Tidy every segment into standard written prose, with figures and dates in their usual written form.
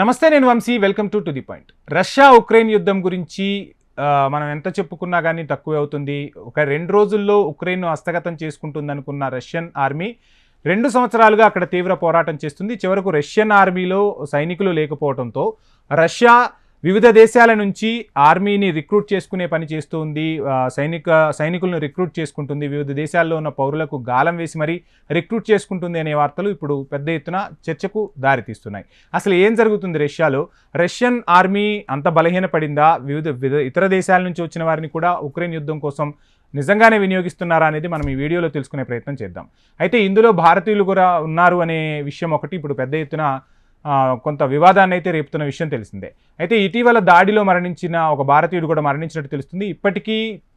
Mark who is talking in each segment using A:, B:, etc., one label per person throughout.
A: నమస్తే, నేను Vamshi. Welcome to the point. Russia Ukraine యుద్ధం గురించి మనం ఎంత చెప్పుకున్నా కానీ తక్కువే అవుతుంది. ఒక 2 రోజుల్లో ఉక్రెయిన్ను హస్తగతం చేసుకుంటుందనుకున్న రష్యన్ ఆర్మీ 2 సంవత్సరాలుగా అక్కడ తీవ్ర పోరాటం చేస్తుంది. చివరకు రష్యన్ ఆర్మీలో సైనికులు లేకపోవడంతో రష్యా వివిధ దేశాల నుంచి ఆర్మీని రిక్రూట్ చేసుకునే పని చేస్తూ ఉంది. సైనికులను రిక్రూట్ చేసుకుంటుంది. వివిధ దేశాల్లో ఉన్న పౌరులకు గాలం వేసి మరీ రిక్రూట్ చేసుకుంటుంది అనే వార్తలు ఇప్పుడు పెద్ద ఎత్తున చర్చకు దారితీస్తున్నాయి. అసలు ఏం జరుగుతుంది రష్యాలో? రష్యన్ ఆర్మీ అంత బలహీనపడిందా? వివిధ ఇతర దేశాల నుంచి వచ్చిన వారిని కూడా ఉక్రెయిన్ యుద్ధం కోసం నిజంగానే వినియోగిస్తున్నారా అనేది మనం ఈ వీడియోలో తెలుసుకునే ప్రయత్నం చేద్దాం. అయితే ఇందులో భారతీయులు కూడా ఉన్నారు అనే విషయం ఒకటి ఇప్పుడు పెద్ద ఎత్తున కొంత వివాదాన్ని అయితే రేపుతున్న విషయం తెలిసిందే. అయితే ఇటీవల దాడిలో మరణించిన ఒక భారతీయుడు కూడా మరణించినట్టు తెలుస్తుంది. ఇప్పటికీ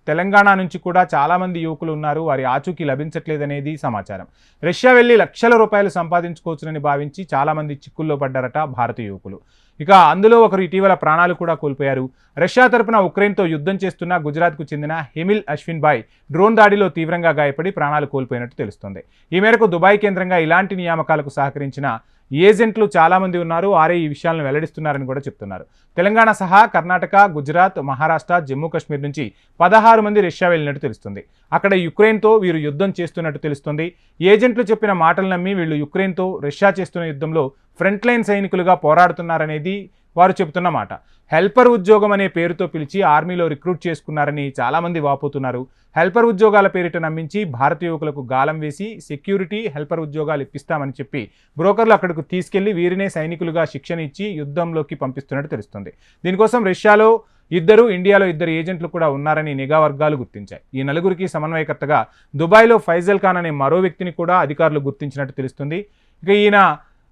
A: తెలంగాణ నుంచి కూడా చాలామంది యువకులు ఉన్నారు, వారి ఆచూకీ లభించట్లేదనేది సమాచారం. రష్యా వెళ్ళి లక్షల రూపాయలు సంపాదించుకోవచ్చునని భావించి చాలామంది చిక్కుల్లో పడ్డారట భారతీయ యువకులు. ఇక అందులో ఒకరు ఇటీవల ప్రాణాలు కూడా కోల్పోయారు. రష్యా తరపున ఉక్రెయిన్తో యుద్ధం చేస్తున్న గుజరాత్కు చెందిన హెమిల్ అశ్విన్ బాయ్ డ్రోన్ దాడిలో తీవ్రంగా గాయపడి ప్రాణాలు కోల్పోయినట్టు తెలుస్తోంది. ఈ మేరకు దుబాయ్ కేంద్రంగా ఇలాంటి నియామకాలకు సహకరించిన ఏజెంట్లు చాలామంది ఉన్నారు, వారే ఈ విషయాలను వెల్లడిస్తున్నారని కూడా చెప్తున్నారు. తెలంగాణ సహా కర్ణాటక, గుజరాత్, మహారాష్ట్ర, జమ్మూ కాశ్మీర్ నుంచి 16 మంది రష్యా వెళ్ళినట్టు తెలుస్తుంది. అక్కడ యుక్రెయిన్తో వీరు యుద్ధం చేస్తున్నట్టు తెలుస్తుంది. ఏజెంట్లు చెప్పిన మాటలు నమ్మి వీళ్ళు యుక్రెయిన్తో రష్యా చేస్తున్న యుద్ధంలో ఫ్రంట్ లైన్ సైనికులుగా పోరాడుతున్నారనేది వారు చెబుతున్న మాట. హెల్పర్ ఉద్యోగం అనే పేరుతో పిలిచి ఆర్మీలో రిక్రూట్ చేసుకున్నారని చాలామంది వాపోతున్నారు. హెల్పర్ ఉద్యోగాల పేరిట నమ్మించి భారతీయ యువకులకు గాలం వేసి సెక్యూరిటీ, హెల్పర్ ఉద్యోగాలు ఇప్పిస్తామని చెప్పి బ్రోకర్లు అక్కడికి తీసుకెళ్లి వీరినే సైనికులుగా శిక్షణ ఇచ్చి యుద్ధంలోకి పంపిస్తున్నట్టు తెలుస్తుంది. దీనికోసం రష్యాలో ఇండియాలో 2 ఏజెంట్లు కూడా ఉన్నారని నిఘా వర్గాలు గుర్తించాయి. ఈ నలుగురికి సమన్వయకర్తగా దుబాయ్లో ఫైజల్ ఖాన్ అనే మరో వ్యక్తిని కూడా అధికారులు గుర్తించినట్టు తెలుస్తుంది. ఇక ఈయన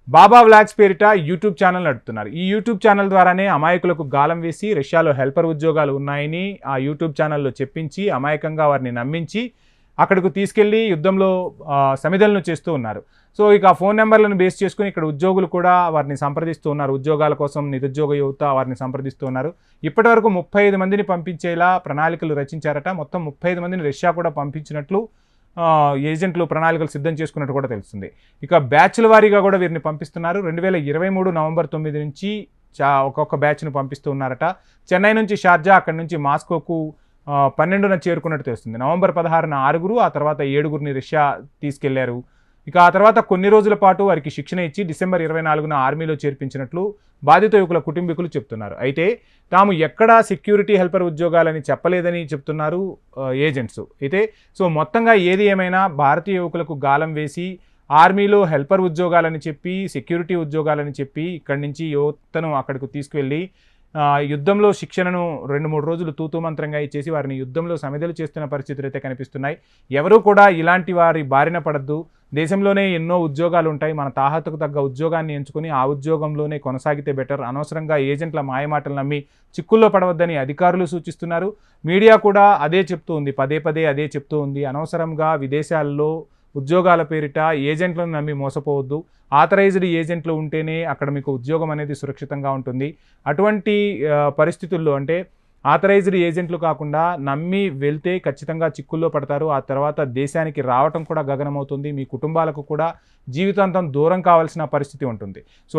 A: బాబా వ్లాగ్స్ పేరిట యూట్యూబ్ ఛానల్ నడుపుతున్నారు. ఈ యూట్యూబ్ ఛానల్ ద్వారానే అమాయకులకు గాలం వేసి రష్యాలో హెల్పర్ ఉద్యోగాలు ఉన్నాయని ఆ యూట్యూబ్ ఛానల్లో చెప్పించి అమాయకంగా వారిని నమ్మించి అక్కడికి తీసుకెళ్లి యుద్ధంలో సమిధలను చేస్తూ ఉన్నారు. సో ఇక ఫోన్ నెంబర్లను బేస్ చేసుకుని ఇక్కడ ఉద్యోగులు కూడా వారిని సంప్రదిస్తూ ఉన్నారు. ఉద్యోగాల కోసం నిరుద్యోగ యువత వారిని సంప్రదిస్తూ ఉన్నారు. ఇప్పటి వరకు 35 మందిని పంపించేలా ప్రణాళికలు రచించారట. మొత్తం 35 మందిని రష్యా కూడా పంపించినట్లు ఏజెంట్లు ప్రణాళికలు సిద్ధం చేసుకున్నట్టు కూడా తెలుస్తుంది. ఇక బ్యాచ్ల వారీగా కూడా వీరిని పంపిస్తున్నారు. 2023 నవంబర్ 9 నుంచి ఒక్కొక్క బ్యాచ్ను పంపిస్తూ ఉన్నారట. చెన్నై నుంచి షార్జా, అక్కడి నుంచి మాస్కోకు 12న చేరుకున్నట్టు తెలుస్తుంది. నవంబర్ 16న 6, ఆ తర్వాత 7 రష్యా తీసుకెళ్లారు. ఇక ఆ తర్వాత కొన్ని రోజుల పాటు వారికి శిక్షణ ఇచ్చి డిసెంబర్ 24న ఆర్మీలో చేర్పించినట్లు బాధిత యువకుల కుటుంబీకులు చెప్తున్నారు. అయితే తాము ఎక్కడా సెక్యూరిటీ, హెల్పర్ ఉద్యోగాలని చెప్పలేదని చెప్తున్నారు ఏజెంట్స్. అయితే సో మొత్తంగా ఏది ఏమైనా భారతీయ యువకులకు గాలం వేసి ఆర్మీలో హెల్పర్ ఉద్యోగాలని చెప్పి, సెక్యూరిటీ ఉద్యోగాలని చెప్పి ఇక్కడి నుంచి యువతను అక్కడికి తీసుకువెళ్ళి యుద్ధంలో శిక్షణను 2-3 రోజులు తూతూ మంత్రంగా ఇచ్చేసి వారిని యుద్ధంలో సమిధలు చేస్తున్న పరిస్థితులు అయితే కనిపిస్తున్నాయి. ఎవరూ కూడా ఇలాంటి వారి బారిన పడద్దు. దేశంలోనే ఎన్నో ఉద్యోగాలు ఉంటాయి. మన తాహతకు తగ్గ ఉద్యోగాన్ని ఎంచుకుని ఆ ఉద్యోగంలోనే కొనసాగితే బెటర్. అనవసరంగా ఏజెంట్ల మాయమాటలు నమ్మి చిక్కుల్లో పడవద్దని అధికారులు సూచిస్తున్నారు. మీడియా కూడా అదే చెప్తూ ఉంది, పదే అదే చెప్తూ ఉంది. అనవసరంగా విదేశాల్లో ఉద్యోగాల పేరిట ఏజెంట్లను నమ్మి మోసపోవద్దు. ఆథరైజ్డ్ ఏజెంట్లు ఉంటేనే అక్కడ మీకు ఉద్యోగం అనేది సురక్షితంగా ఉంటుంది. అటువంటి పరిస్థితుల్లో అంటే ఆథరైజ్డ్ ఏజెంట్లు కాకుండా నమ్మి వెళ్తే ఖచ్చితంగా చిక్కుల్లో పడతారు. ఆ తర్వాత దేశానికి రావటం కూడా గగనమవుతుంది. మీ కుటుంబాలకు కూడా జీవితాంతం దూరం కావాల్సిన పరిస్థితి ఉంటుంది. సో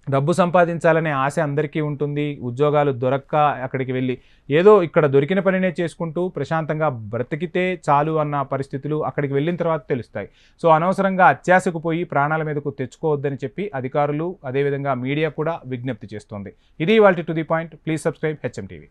A: డబ్బు సంపాదించాలనే ఆశ అందరికీ ఉంటుంది. ఉద్యోగాలు దొరక్క అక్కడికి వెళ్ళి ఏదో ఇక్కడ దొరికిన పనినే చేసుకుంటూ ప్రశాంతంగా బ్రతికితే చాలు అన్న పరిస్థితులు అక్కడికి వెళ్ళిన తర్వాత తెలుస్తాయి. సో అనవసరంగా అత్యాశకు పోయి ప్రాణాల మీదకు తెచ్చుకోవద్దని చెప్పి అధికారులు, అదేవిధంగా మీడియా కూడా విజ్ఞప్తి చేస్తోంది. ఇది ఇవాల్టి to the point. Please subscribe HM TV.